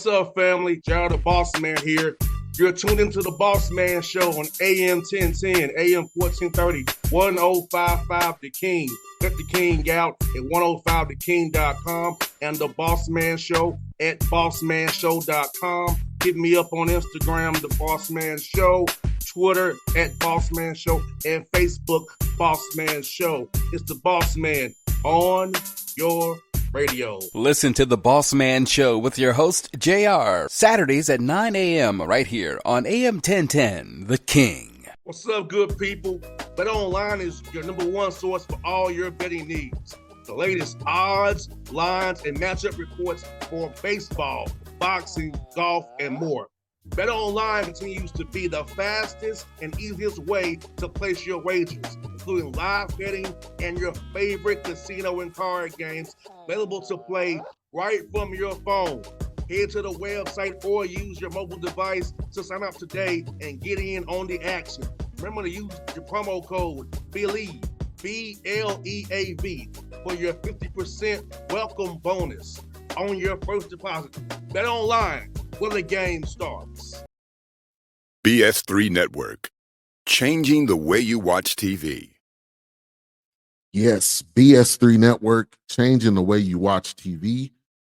What's up, family? Jared the Bossman here. You're tuned into the Bossman Show on AM 1010, AM 1430, 1055 The King. Let the King out at 105theking.com and the Bossman Show at bossmanshow.com. Hit me up on Instagram, The Bossman Show, Twitter at Bossman Show, and Facebook, Bossman Show. It's the Bossman on your radio. Listen to the Bossman Show with your host, JR, Saturdays at 9 a.m. right here on AM 1010, The King. What's up, good people? BetOnline is your number one source for all your betting needs. The latest odds, lines, and matchup reports for baseball, boxing, golf, and more. BetOnline continues to be the fastest and easiest way to place your wagers, including live betting and your favorite casino and card games available to play right from your phone. Head to the website or use your mobile device to sign up today and get in on the action. Remember to use your promo code BELIEVE, BLEAV, for your 50% welcome bonus on your first deposit. BetOnline, where the game starts. BS3 Network, changing the way you watch TV. Yes, BS3 Network, changing the way you watch TV,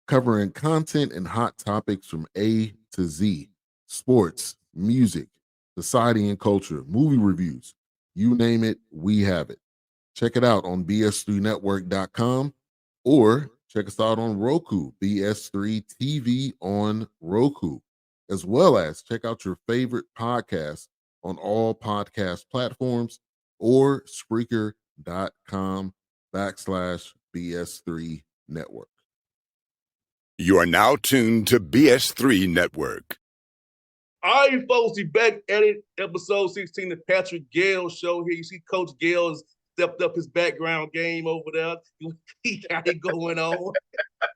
covering content and hot topics from A to Z, sports, music, society and culture, movie reviews, you name it, we have it. Check it out on bs3network.com or check us out on Roku, BS3 TV on Roku, as well as check out your favorite podcast on all podcast platforms or Spreaker.com/BS3 Network. You are now tuned to BS3 Network. All right, folks, we back at it. Episode 16, the Patrick Gayle Show here. You see Coach Gayle has stepped up his background game over there. He got it going on.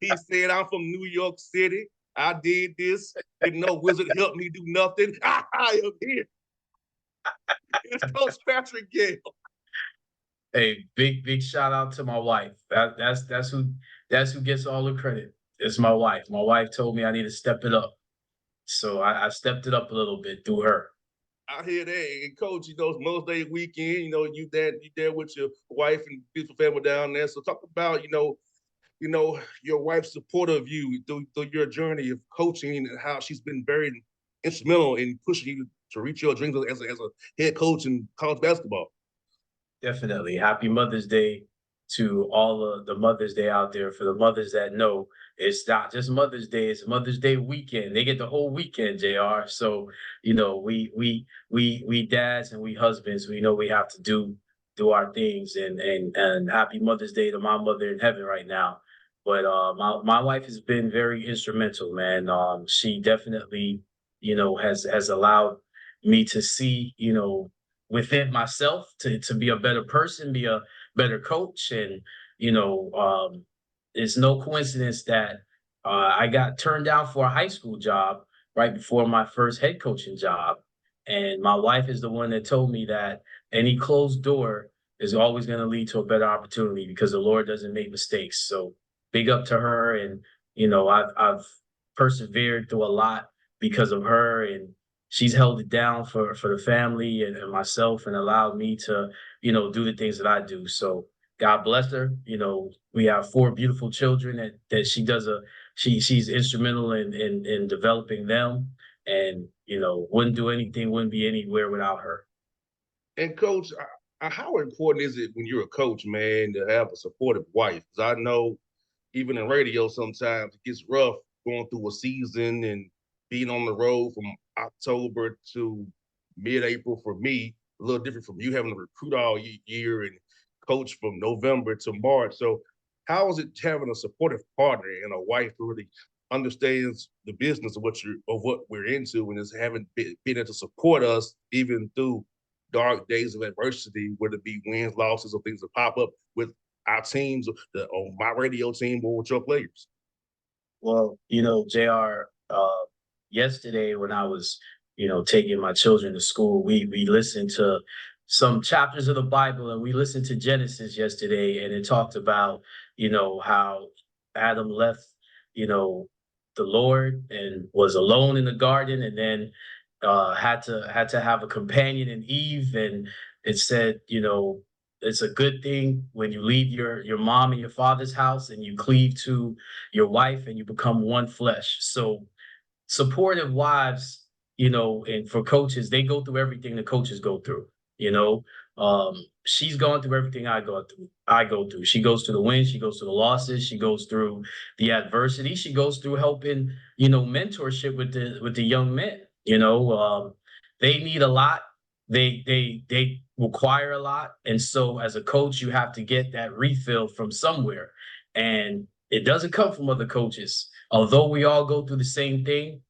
He said, I'm from New York City. I did this. Didn't know Wizard helped me do nothing. I am here. It's Coach Patrick Gayle. Hey, big shout out to my wife. That's who gets all the credit. It's my wife. My wife told me I need to step it up. So I stepped it up a little bit through her. I hear that. And Coach, it's Mother's Day weekend, you there with your wife and beautiful family down there. So talk about, your wife's support of you through your journey of coaching and how she's been very instrumental in pushing you to reach your dreams as a head coach in college basketball. Definitely. Happy Mother's Day to all of the Mother's Day out there. For the mothers that know, it's not just Mother's Day, it's Mother's Day weekend. They get the whole weekend, JR. So, we dads and we husbands, we know we have to do our things, and happy Mother's Day to my mother in heaven right now. But my wife has been very instrumental, man. She definitely, has allowed me to see, within myself to be a better person, be a better coach. And, it's no coincidence that I got turned down for a high school job right before my first head coaching job. And my wife is the one that told me that any closed door is always going to lead to a better opportunity because the Lord doesn't make mistakes. So big up to her. And, I've persevered through a lot because of her, and she's held it down for the family and myself and allowed me to, do the things that I do. So God bless her. We have 4 beautiful children that she does she's instrumental in developing them, and, wouldn't do anything, wouldn't be anywhere without her. And Coach, how important is it when you're a coach, man, to have a supportive wife? Because I know even in radio sometimes it gets rough going through a season and being on the road from October to mid-April for me, a little different from you having to recruit all year and coach from November to March. So how is it having a supportive partner and a wife who really understands the business of what we're into and is having been able to support us even through dark days of adversity, whether it be wins, losses, or things that pop up with our teams, on my radio team, or with your players? Well, JR, yesterday when I was, taking my children to school, we listened to some chapters of the Bible, and we listened to Genesis yesterday, and it talked about, how Adam left, the the Lord and was alone in the garden, and then had to have a companion in Eve, and it said, it's a good thing when you leave your mom and your father's house and you cleave to your wife and you become one flesh. So supportive wives, and for coaches, they go through everything the coaches go through. You know, she's gone through everything I go through. I go through. She goes through the wins. She goes through the losses. She goes through the adversity. She goes through helping, mentorship with the young men. They need a lot. They require a lot, and so as a coach, you have to get that refill from somewhere, and it doesn't come from other coaches. Although we all go through the same thing,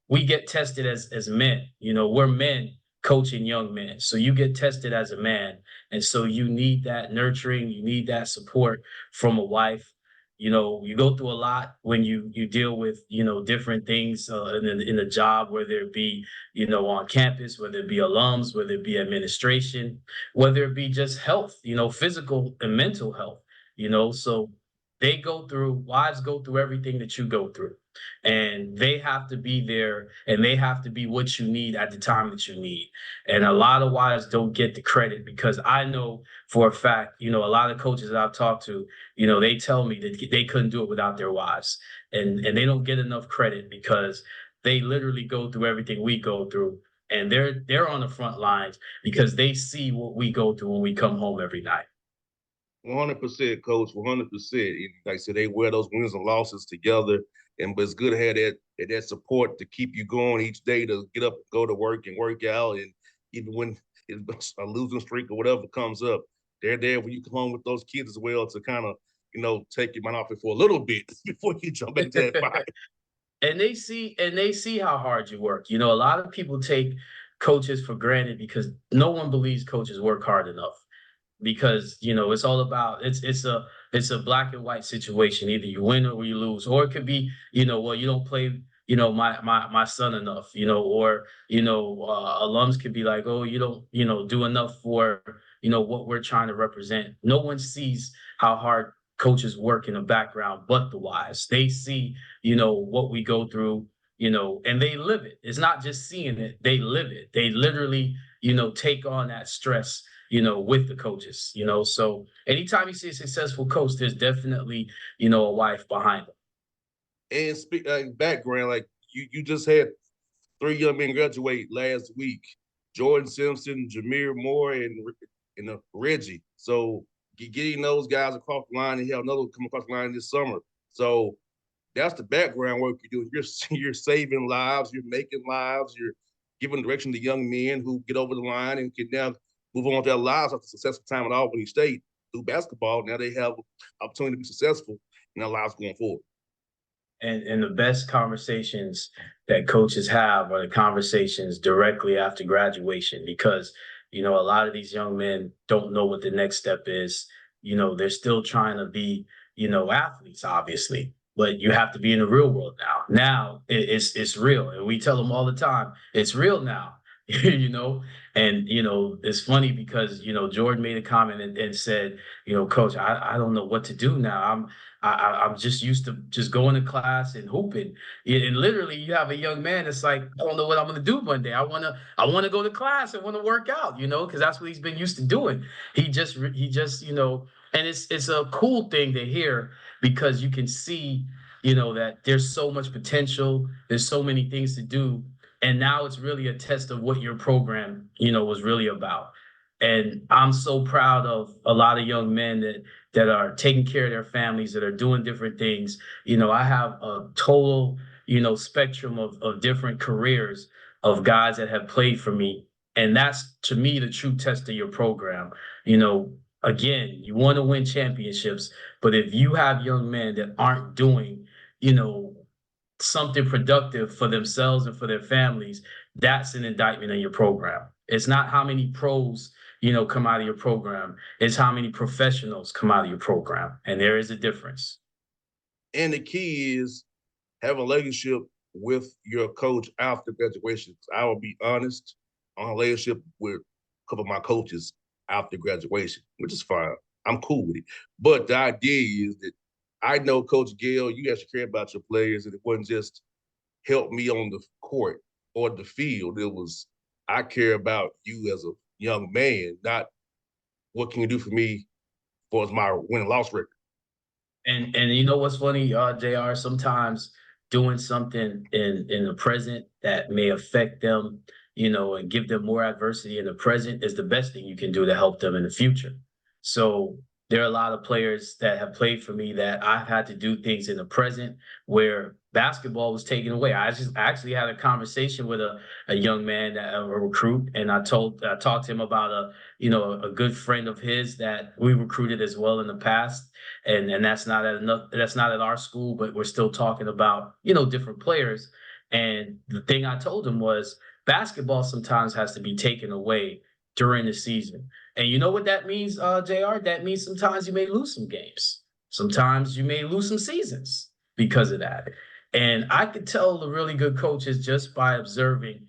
we get tested as men. We're men coaching young men. So you get tested as a man. And so you need that nurturing, you need that support from a wife. You go through a lot when you deal with, different things in a job, whether it be, on campus, whether it be alums, whether it be administration, whether it be just health, physical and mental health, so wives go through everything that you go through, and they have to be there, and they have to be what you need at the time that you need. And a lot of wives don't get the credit, because I know for a fact, a lot of coaches that I've talked to, they tell me that they couldn't do it without their wives, and they don't get enough credit because they literally go through everything we go through, and they're on the front lines because they see what we go through when we come home every night. 100%, coach. 100%. Like I said, they wear those wins and losses together, but it's good to have that support to keep you going each day, to get up and go to work and work out, and even when it's a losing streak or whatever comes up, they're there when you come home with those kids as well, to kind of take your mind off it for a little bit before you jump into that fight. And they see how hard you work. A lot of people take coaches for granted because no one believes coaches work hard enough, because it's all about, it's a black and white situation. Either you win or you lose, or it could be, well, you don't play, my son enough, or alums could be like, oh, you don't do enough for what we're trying to represent. No one sees how hard coaches work in the background, but the wives, they see what we go through, and they live it. It's not just seeing it, they live it. They literally take on that stress with the coaches. So anytime you see a successful coach, there's definitely, a wife behind them. And speak background, like you just had 3 young men graduate last week: Jordan Simpson, Jameer Moore, and Reggie. So getting those guys across the line, and have another one come across the line this summer. So that's the background work you're doing. You're saving lives, you're making lives, you're giving direction to young men who get over the line and can now move on with their lives after successful time at Albany State through basketball. Now they have opportunity to be successful in their lives going forward. And the best conversations that coaches have are the conversations directly after graduation, because a lot of these young men don't know what the next step is. They're still trying to be athletes, obviously, but you have to be in the real world now. It's real, and we tell them all the time, it's real now. And it's funny because Jordan made a comment and said, coach, I don't know what to do now. I'm just used to just going to class and hooping. And literally, you have a young man that's like, I don't know what I'm going to do one day. I want to go to class. I want to work out, because that's what he's been used to doing. He just, and it's a cool thing to hear, because you can see, that there's so much potential. There's so many things to do. And now it's really a test of what your program, was really about. And I'm so proud of a lot of young men that are taking care of their families, that are doing different things. I have a total, spectrum of different careers of guys that have played for me. And that's, to me, the true test of your program. Again, you want to win championships, but if you have young men that aren't doing, you know, something productive for themselves and for their families, that's an indictment on your program. It's not how many pros, come out of your program. It's how many professionals come out of your program. And there is a difference. And the key is having a relationship with your coach after graduation. I will be honest, on a relationship with a couple of my coaches after graduation, which is fine. I'm cool with it. But the idea is that I know Coach Gayle, you actually care about your players, and it wasn't just help me on the court or the field. It was I care about you as a young man, not what can you do for me for my win loss record. And you know what's funny, JR, sometimes doing something in the present that may affect them, and give them more adversity in the present is the best thing you can do to help them in the future. So there are a lot of players that have played for me that I've had to do things in the present where basketball was taken away. I actually had a conversation with a young man, a recruit, and I talked to him about a good friend of his that we recruited as well in the past, and that's not at our school, but we're still talking about different players. And the thing I told him was basketball sometimes has to be taken away during the season. And you know what that means, JR? That means sometimes you may lose some games. Sometimes you may lose some seasons because of that. And I could tell the really good coaches just by observing,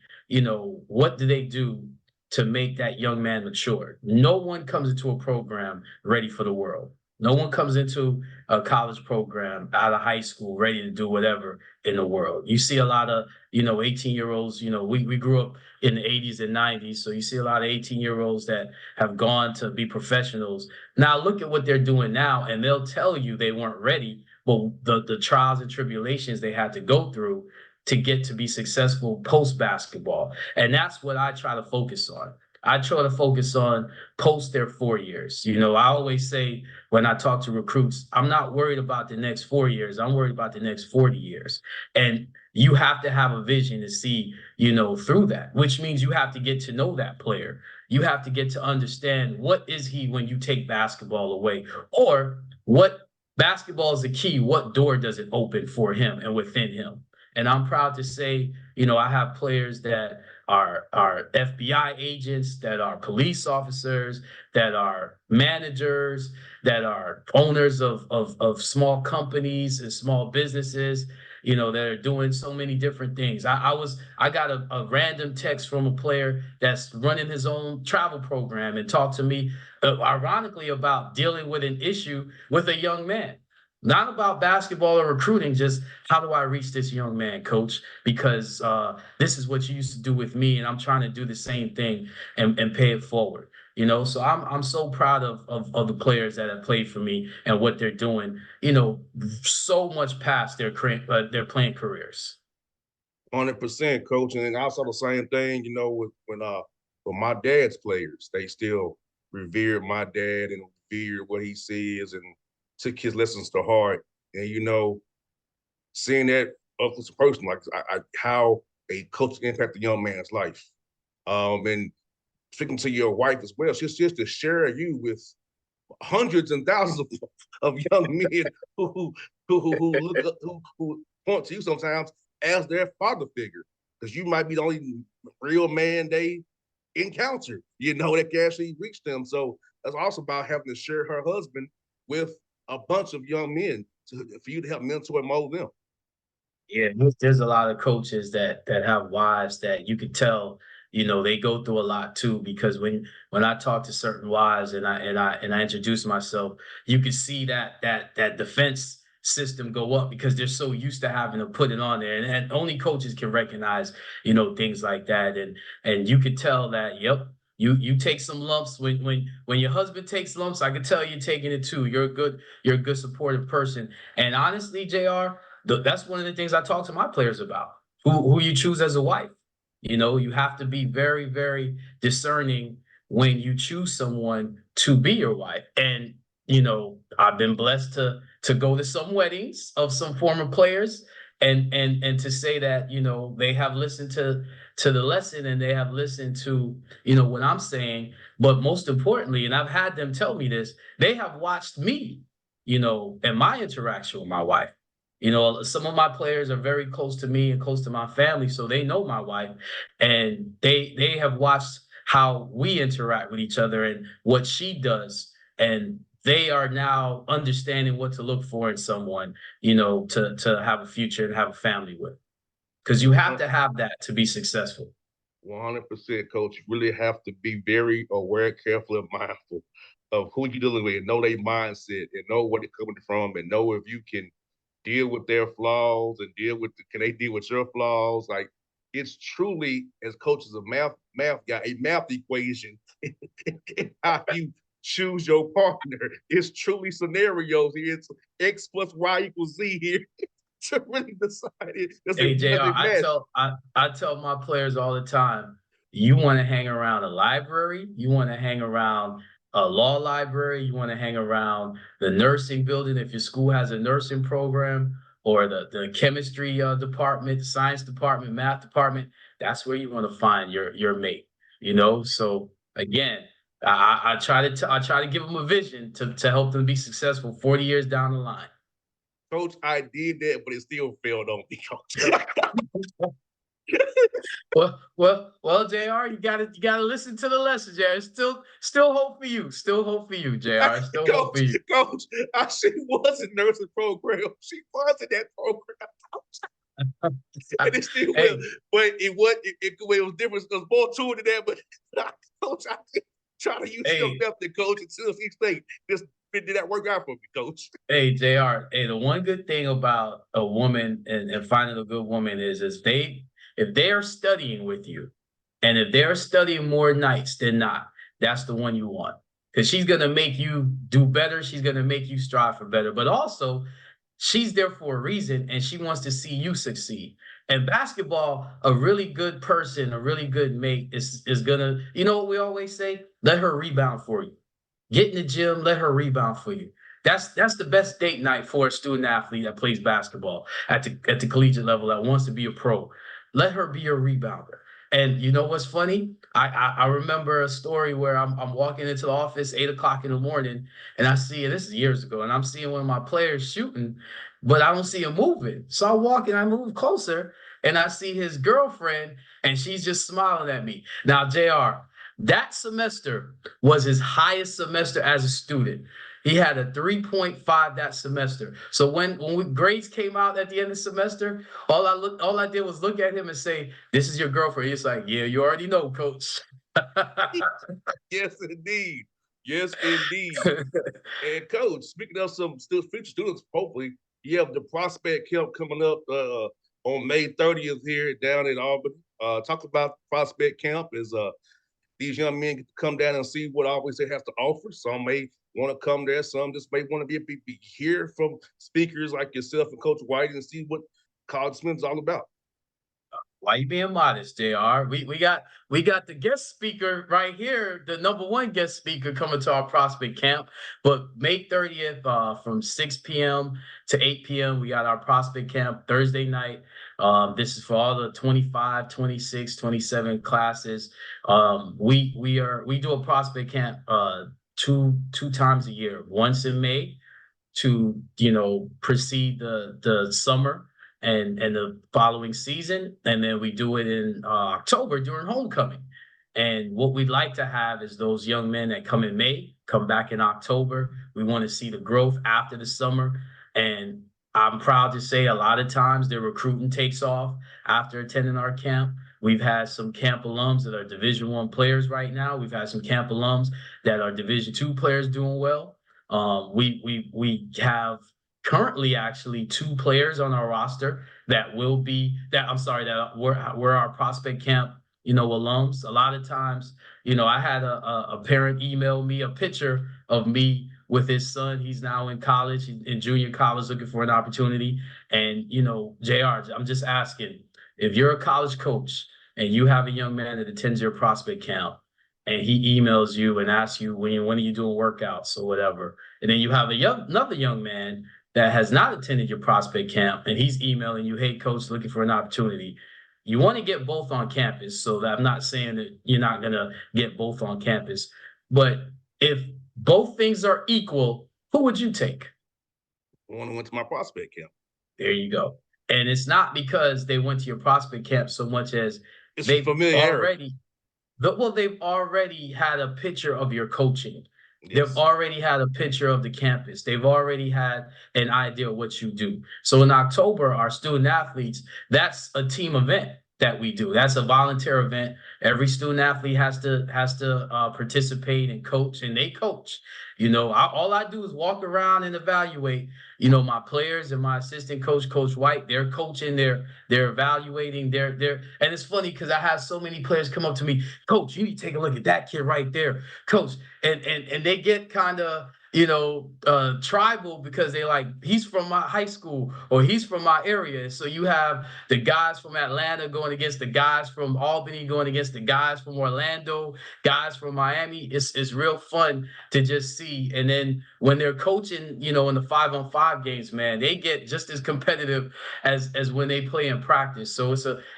what do they do to make that young man mature. No one comes into a program ready for the world. No one comes into a college program out of high school ready to do whatever in the world. You see a lot of, 18-year-olds, we grew up in the 80s and 90s. So you see a lot of 18-year-olds that have gone to be professionals. Now look at what they're doing now, and they'll tell you they weren't ready, but the trials and tribulations they had to go through to get to be successful post basketball. And that's what I try to focus on. I try to focus on post their 4 years. I always say when I talk to recruits, I'm not worried about the next 4 years. I'm worried about the next 40 years. And you have to have a vision to see, through that, which means you have to get to know that player. You have to get to understand what is he when you take basketball away, or what basketball is the key. What door does it open for him and within him? And I'm proud to say, I have players that are FBI agents, that are police officers, that are managers, that are owners of small companies and small businesses, that are doing so many different things. I got a random text from a player that's running his own travel program and talked to me, ironically, about dealing with an issue with a young man. Not about basketball or recruiting, just how do I reach this young man, coach? Because this is what you used to do with me, and I'm trying to do the same thing and pay it forward. So I'm so proud of the players that have played for me and what they're doing. So much past their playing careers. 100%, coach. And then also the same thing, with my dad's players, they still revered my dad and revered what he says and took his lessons to heart. And seeing that up close and personal, like how a coach can impact a young man's life. And speaking to your wife as well, she's just to share you with hundreds and thousands of young men who look up, who point to you sometimes as their father figure, because you might be the only real man they encounter, that can actually reach them. So that's also about having to share her husband with a bunch of young men for you to help mentor and mold them. Yeah, there's a lot of coaches that have wives that you could tell, they go through a lot too. Because when I talk to certain wives and I introduce myself, you can see that defense system go up because they're so used to having to put it on there, and only coaches can recognize, things like that, and you could tell that, yep. You take some lumps when your husband takes lumps. I can tell you're taking it too. You're a good supportive person. And honestly, JR, that's one of the things I talk to my players about. Who you choose as a wife. You have to be very, very discerning when you choose someone to be your wife. And I've been blessed to go to some weddings of some former players, and to say that they have listened to the lesson, and they have listened to what I'm saying. But most importantly, and I've had them tell me this, they have watched me, and my interaction with my wife. Some of my players are very close to me and close to my family, so they know my wife, and they have watched how we interact with each other and what she does, and they are now understanding what to look for in someone, to have a future and have a family with, because you have to have that to be successful. 100%, coach. You really have to be very aware, careful, and mindful of who you're dealing with, and know their mindset, and know where they're coming from, and know if you can deal with their flaws and can they deal with your flaws? Like, it's truly, as coaches, a math guy, a math equation. How you choose your partner. It's truly scenarios here. It's X plus Y equals Z here to really decide it. That's a Hey, JR, perfect match. I tell my players all the time, you want to hang around a library, you want to hang around a law library, you want to hang around the nursing building if your school has a nursing program, or the chemistry department, the science department, math department. That's where you want to find your mate. So again, I try to give them a vision to help them be successful 40 years down the line. Coach, I did that, but it still failed on me, Coach. Well, Jr. You gotta listen to the lesson, Jr. Still hope for you. Still hope for you, Jr. Still hope for you. Coach, she was in nursing program. She was in that program. And it still will. But it was different. There's more to it than that. But Coach, I try to use your method, Coach, until each state. Just did that work out for me, Coach? Hey, JR. Hey, the one good thing about a woman and finding a good woman is if they are studying with you, and if they're studying more nights than not, that's the one you want. Because she's gonna make you do better. She's gonna make you strive for better. But also, she's there for a reason, and she wants to see you succeed. And basketball, a really good person, a really good mate is gonna, you know what we always say? Let her rebound for you. Get in the gym, let her rebound for you. That's the best date night for a student athlete that plays basketball at the collegiate level that wants to be a pro. Let her be your rebounder. And you know what's funny? I remember a story where I'm walking into the office 8 o'clock in the morning, and I see, and this is years ago, and I'm seeing one of my players shooting, but I don't see him moving. So I walk and I move closer, and I see his girlfriend, and she's just smiling at me. Now, JR, that semester was his highest semester as a student. He had a 3.5 that semester. So when grades came out at the end of the semester, all I did was look at him and say, "This is your girlfriend." He's like, "Yeah, you already know, coach." Yes, indeed. Yes, indeed. And Coach, speaking of some future students, hopefully you have the prospect camp coming up on May 30th here down in Albany. Talk about prospect camp is these young men get to come down and see what always they have to offer. Some may want to come there. Some just may want to be hear from speakers like yourself and Coach White and see what college spin is all about. Why you being modest, JR? We got the guest speaker right here, the number one guest speaker coming to our prospect camp. But May 30th, from 6 p.m. to 8 p.m., we got our prospect camp Thursday night. This is for all the 25, 26, 27 classes. We do a prospect camp two times a year, once in May to precede the summer and the following season, and then we do it in October during homecoming. And what we'd like to have is those young men that come in May come back in October. We want to see the growth after the summer, and I'm proud to say a lot of times their recruiting takes off after attending our camp. We've had some camp alums that are Division I players right now. We've had some camp alums that are Division II players doing well. We have currently actually 2 players on our roster that were our prospect camp alums. A lot of times, I had a parent email me a picture of me with his son. He's now in college, in junior college, looking for an opportunity. And JR, I'm just asking, if you're a college coach and you have a young man that attends your prospect camp, and he emails you and asks you when are you doing workouts or whatever, and then you have another young man that has not attended your prospect camp, and he's emailing you, "Hey, coach, looking for an opportunity." You want to get both on campus. So that I'm not saying that you're not going to get both on campus, but if both things are equal, who would you take? One who went to my prospect camp. There you go. And it's not because they went to your prospect camp so much as it's they've familiarity. they've already had a picture of your coaching. Yes. They've already had a picture of the campus. They've already had an idea of what you do. So in October, our student athletes, that's a team event. that we do. That's a volunteer event. Every student athlete has to participate and coach, and they coach. All I do is walk around and evaluate. My players and my assistant coach, Coach White, they're coaching, they're evaluating, and it's funny because I have so many players come up to me, Coach, you need to take a look at that kid right there, Coach, and they get kind of tribal because they like, he's from my high school or he's from my area. So you have the guys from Atlanta going against the guys from Albany, going against the guys from Orlando, guys from Miami. It's real fun to just see. And then when they're coaching, in the 5-on-5 games, man, they get just as competitive as when they play in practice. So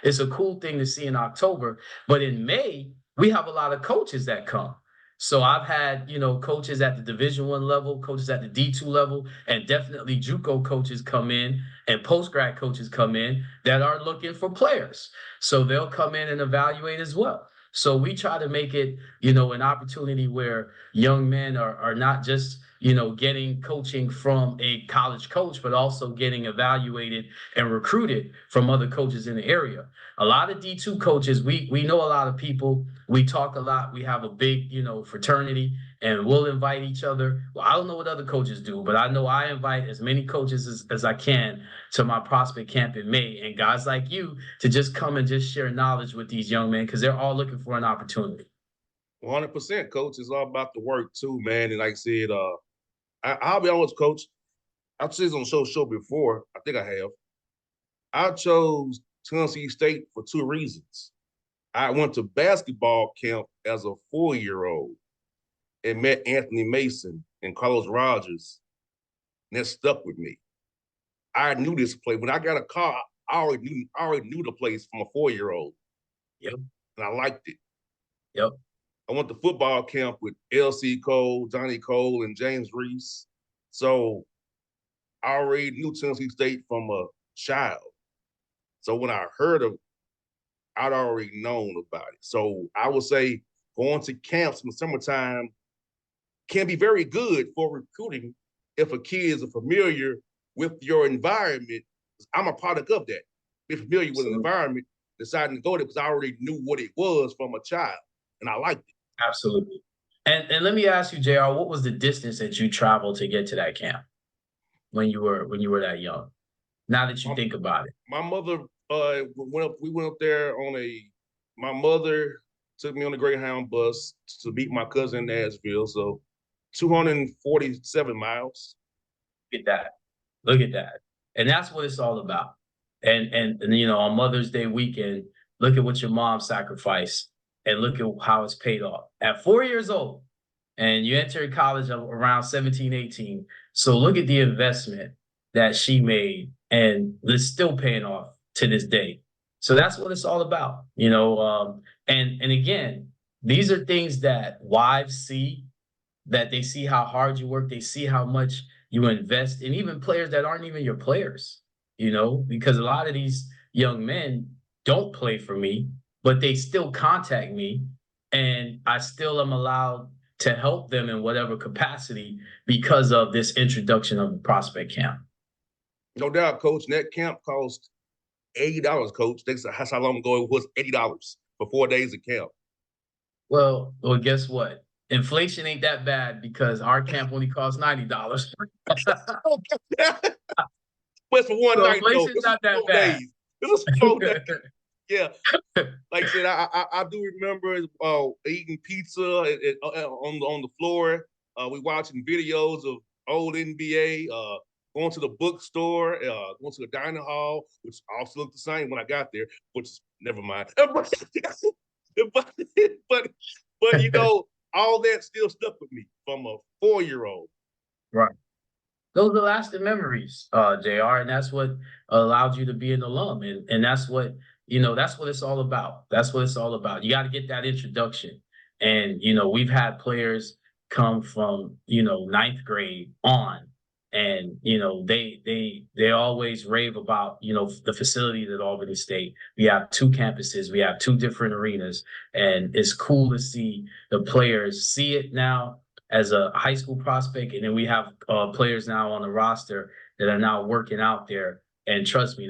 it's a cool thing to see in October. But in May, we have a lot of coaches that come. So I've had, coaches at the Division I level, coaches at the D2 level, and definitely JUCO coaches come in and post-grad coaches come in that are looking for players. So they'll come in and evaluate as well. So we try to make it, an opportunity where young men are not just, getting coaching from a college coach, but also getting evaluated and recruited from other coaches in the area. A lot of D2 coaches, we know a lot of people. We talk a lot. We have a big, fraternity, and we'll invite each other. Well, I don't know what other coaches do, but I know I invite as many coaches as I can to my prospect camp in May, and guys like you to just come and just share knowledge with these young men because they're all looking for an opportunity. 100%, coach. It's all about the work too, man. And like I said, I'll be honest, coach. I've said this on show before. I think I have. I chose Tennessee State for two reasons. I went to basketball camp as a 4-year-old and met Anthony Mason and Carlos Rogers, and that stuck with me. I knew this place. When I got a car, I already knew the place from a 4-year-old. Yep. And I liked it. Yep. I went to football camp with L.C. Cole, Johnny Cole, and James Reese. So I already knew Tennessee State from a child. So when I heard of it, I'd already known about it. So I would say going to camps in the summertime can be very good for recruiting if a kid is familiar with your environment. I'm a product of that. Be familiar with an environment, deciding to go there because I already knew what it was from a child, and I liked it. Absolutely. And let me ask you, JR, what was the distance that you traveled to get to that camp when you were that young? Now that you think about it. My mother we went up there my mother took me on the Greyhound bus to meet my cousin in Nashville. So 247 miles. Look at that. And that's what it's all about. And on Mother's Day weekend, look at what your mom sacrificed and look at how it's paid off. At 4 years old, and you entered college around 17, 18. So look at the investment that she made, and it's still paying off to this day. So that's what it's all about, and again, these are things that wives see, that they see how hard you work, they see how much you invest, and even players that aren't even your players, because a lot of these young men don't play for me, but they still contact me, and I still am allowed to help them in whatever capacity because of this introduction of the prospect camp. No doubt, coach. And that camp cost $80, coach. That's how long ago it was. $80 for 4 days of camp. Well, guess what? Inflation ain't that bad because our camp only costs $90. But for one night, though. Inflation's not that bad. This was 4 days. Yeah, like I said, I do remember eating pizza on the floor. We watching videos of old NBA. Going to the bookstore, going to the dining hall, which also looked the same when I got there. Which never mind. but all that still stuck with me from a 4-year-old. Right. Those are lasting memories, JR, and that's what allowed you to be an alum, and that's what that's what it's all about. That's what it's all about. You got to get that introduction, and we've had players come from ninth grade on, and they always rave about the facilities at Albany State. We have 2 campuses, we have 2 different arenas, and it's cool to see the players see it now as a high school prospect, and then we have players now on the roster that are now working out there. And trust me,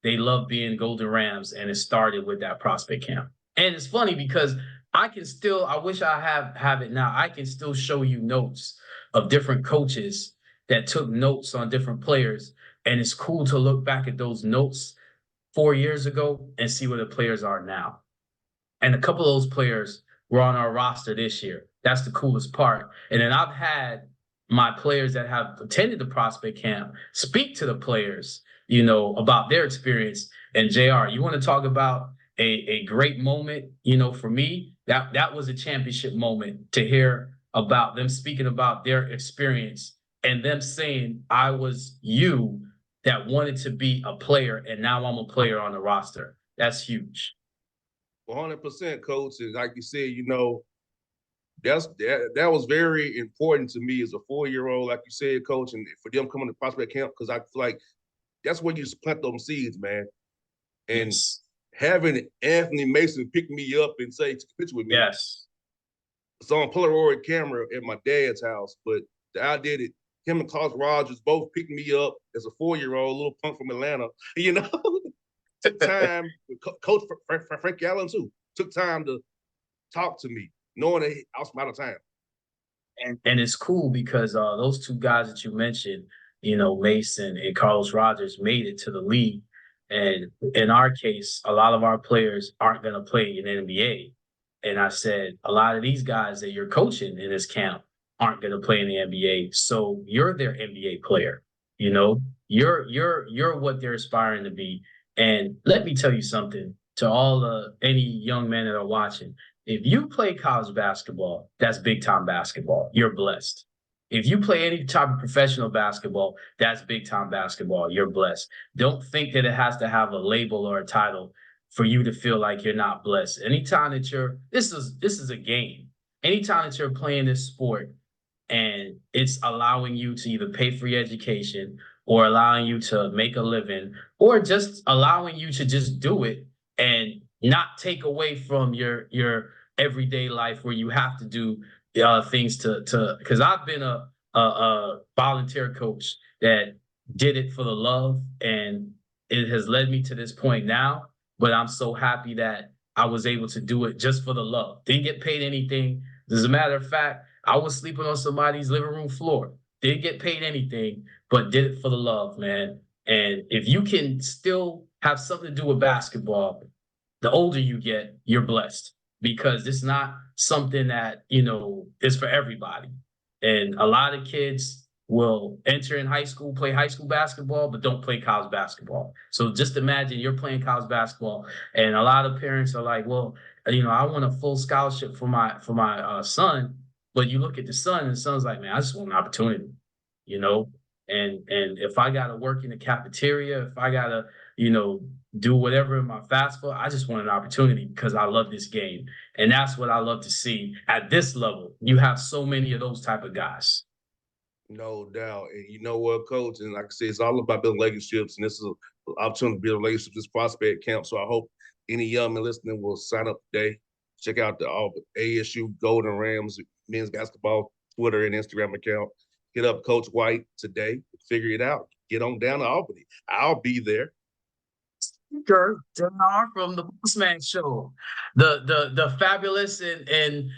they love being Golden Rams, and it started with that prospect camp. And it's funny because I wish I have it now. I can still show you notes of different coaches that took notes on different players. And it's cool to look back at those notes 4 years ago and see where the players are now. And a couple of those players were on our roster this year. That's the coolest part. And then I've had my players that have attended the prospect camp speak to the players, about their experience. And JR, you want to talk about a great moment, for me, that was a championship moment to hear about them speaking about their experience and them saying, I was you that wanted to be a player, and now I'm a player on the roster. That's huge. 100%, coach. And like you said, that was very important to me as a 4-year-old, like you said, coach, and for them coming to prospect camp, because I feel like that's where you plant those seeds, man. And Yes. having Anthony Mason pick me up and say, take a picture with me. Yes. It's on Polaroid camera at my dad's house, but I did it. Him and Carlos Rogers both picked me up as a 4-year-old, little punk from Atlanta, Took time, Coach Frank Allen too, took time to talk to me, knowing that I was out of time. And it's cool because those two guys that you mentioned, Mason and Carlos Rogers, made it to the league. And in our case, a lot of our players aren't going to play in the NBA. And I said, a lot of these guys that you're coaching in this camp aren't going to play in the NBA. So you're their NBA player. You're what they're aspiring to be. And let me tell you something to any young men that are watching. If you play college basketball, that's big time basketball. You're blessed. If you play any type of professional basketball, that's big time basketball. You're blessed. Don't think that it has to have a label or a title for you to feel like you're not blessed. Anytime that this is a game. Anytime that you're playing this sport and it's allowing you to either pay for your education or allowing you to make a living or just allowing you to just do it and not take away from your everyday life where you have to do things because I've been a volunteer coach that did it for the love, and it has led me to this point now. But I'm so happy that I was able to do it just for the love. Didn't get paid anything. As a matter of fact, I was sleeping on somebody's living room floor. Didn't get paid anything, but did it for the love, man. And if you can still have something to do with basketball, the older you get, you're blessed because it's not something that, is for everybody. And a lot of kids will enter in high school, play high school basketball, but don't play college basketball. So just imagine you're playing college basketball and a lot of parents are like, well, I want a full scholarship for my son. But you look at the son and the son's like, man, I just want an opportunity, and if I got to work in the cafeteria, if I got to, do whatever in my fast food, I just want an opportunity because I love this game. And that's what I love to see at this level. You have so many of those type of guys. No doubt. And you know what, coach? And like I said, it's all about building relationships. And this is an opportunity to build relationships, this prospect camp. So I hope any young man listening will sign up today. Check out the ASU Golden Rams men's basketball Twitter and Instagram account. Hit up Coach White today. Figure it out. Get on down to Albany. I'll be there. Speaker JR from the Bossman Show, the fabulous and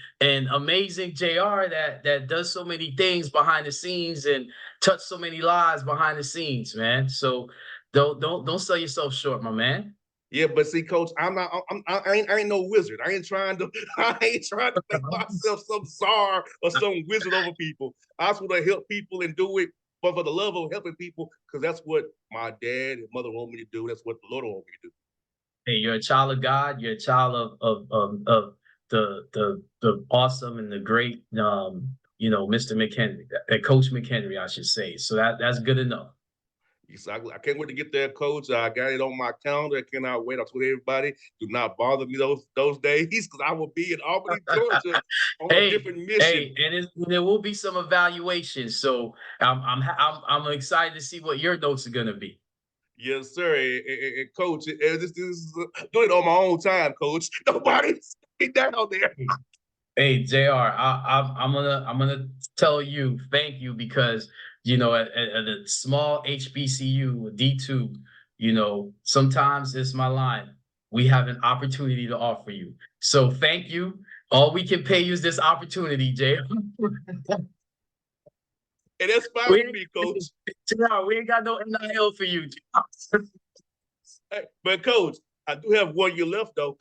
amazing JR that does so many things behind the scenes and touch so many lives behind the scenes, man. So don't sell yourself short, my man. Yeah, but see, Coach, I ain't no wizard. I ain't trying to make myself some czar or some wizard over people. I just want to help people and do it for the love of helping people, because that's what my dad and mother want me to do. That's what the Lord want me to do. Hey, you're a child of God. You're a child of the awesome and the great Mr. McHenry, Coach McHenry, I should say. So that's good enough. Exactly. I can't wait to get there, Coach. I got it on my calendar. I cannot wait. I told everybody, do not bother me those days because I will be in Albany, Georgia, on a different mission. Hey, and there will be some evaluations. So I'm excited to see what your notes are going to be. Yes, sir. And Coach, this is doing it on my own time, Coach. Nobody's down there. Hey, JR, I'm gonna tell you thank you because at a small HBCU D2, sometimes it's my line. We have an opportunity to offer you. So thank you. All we can pay you is this opportunity, Jay. And that's fine with me, Coach. We ain't got no NIL for you. Hey, but Coach, I do have 1 year left, though.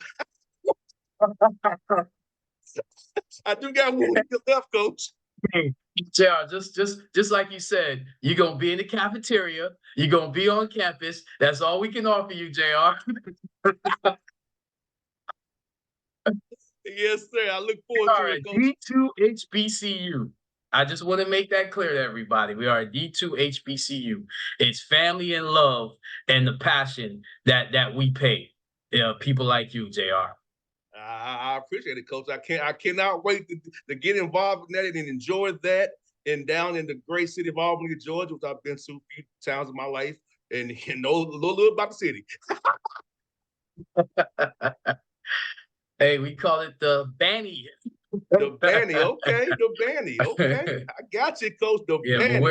I do got 1 year left, Coach. JR, just like you said, you're gonna be in the cafeteria, you're gonna be on campus. That's all we can offer you, JR. Yes, sir. I look forward to it, Coach. D2 HBCU. I just want to make that clear to everybody. We are a D2 HBCU. It's family and love and the passion that we pay people like you, JR. I appreciate it, Coach. I cannot wait to get involved in that and enjoy that. And down in the great city of Albany, Georgia, which I've been to a few times in my life, and know a little about the city. Hey, we call it the Banny. The Banny, okay. The Banny, okay. I got you, Coach. The Banny.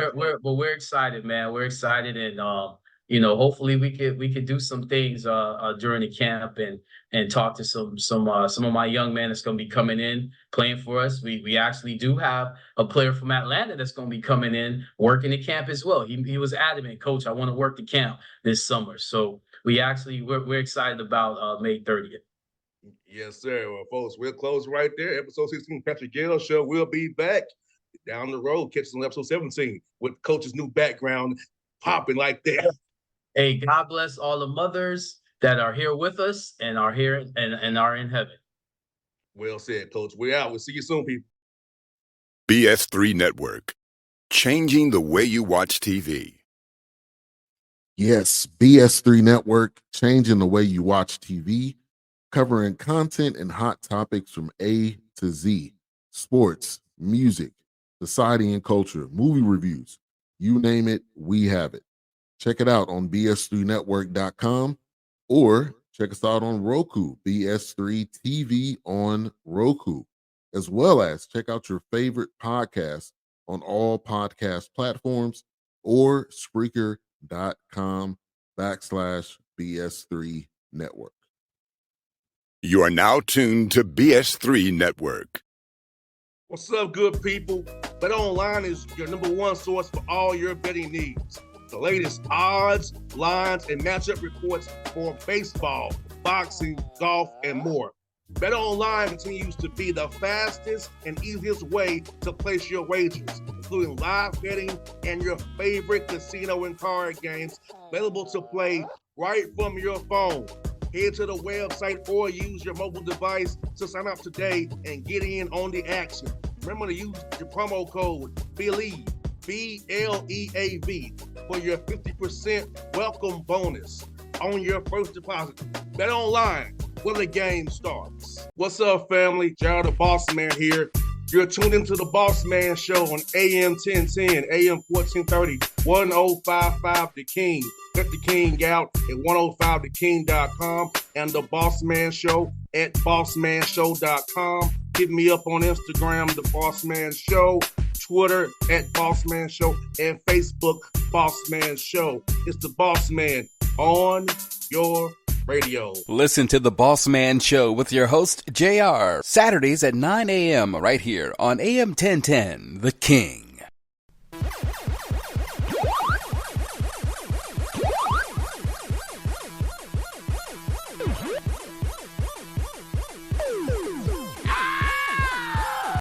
But we're excited, man. We're excited, and hopefully we could do some things during the camp and talk to some of my young men that's going to be coming in playing for us. We actually do have a player from Atlanta that's going to be coming in working the camp as well. He was adamant, Coach, I want to work the camp this summer. So we're excited about May 30th. Yes, sir. Well, folks, we'll close right there. Episode 16, Patrick Gayle Show. We'll be back down the road. Catch us on episode 17 with Coach's new background popping like that. Hey, God bless all the mothers that are here with us and are here and are in heaven. Well said, Coach. We're out. We'll see you soon, people. BS3 Network. Changing the way you watch TV. Yes, BS3 Network, changing the way you watch TV, covering content and hot topics from A to Z, sports, music, society and culture, movie reviews, you name it, we have it. Check it out on bs3network.com or check us out on Roku, BS3 TV on Roku, as well as check out your favorite podcasts on all podcast platforms or Spreaker.com/BS3 Network. You are now tuned to BS3 Network. What's up, good people? Bet Online is your number one source for all your betting needs. The latest odds, lines, and matchup reports for baseball, boxing, golf, and more. Bet Online continues to be the fastest and easiest way to place your wagers, including live betting and your favorite casino and card games available to play right from your phone. Head to the website or use your mobile device to sign up today and get in on the action. Remember to use your promo code BELIEVE, BLEAV, for your 50% welcome bonus on your first deposit. Bet Online, where the game starts. What's up, family? Gerald the Bossman here. You're tuned into the Bossman Show on AM 1010, AM 1430, 1055 The King. Check The King out at 105theking.com and the Bossman Show at bossmanshow.com. Hit me up on Instagram, The Bossman Show, Twitter at Bossman Show, and Facebook, Bossman Show. It's the Bossman on your radio. Listen to The Bossman Show with your host, JR, Saturdays at 9 a.m. right here on AM 1010, The King.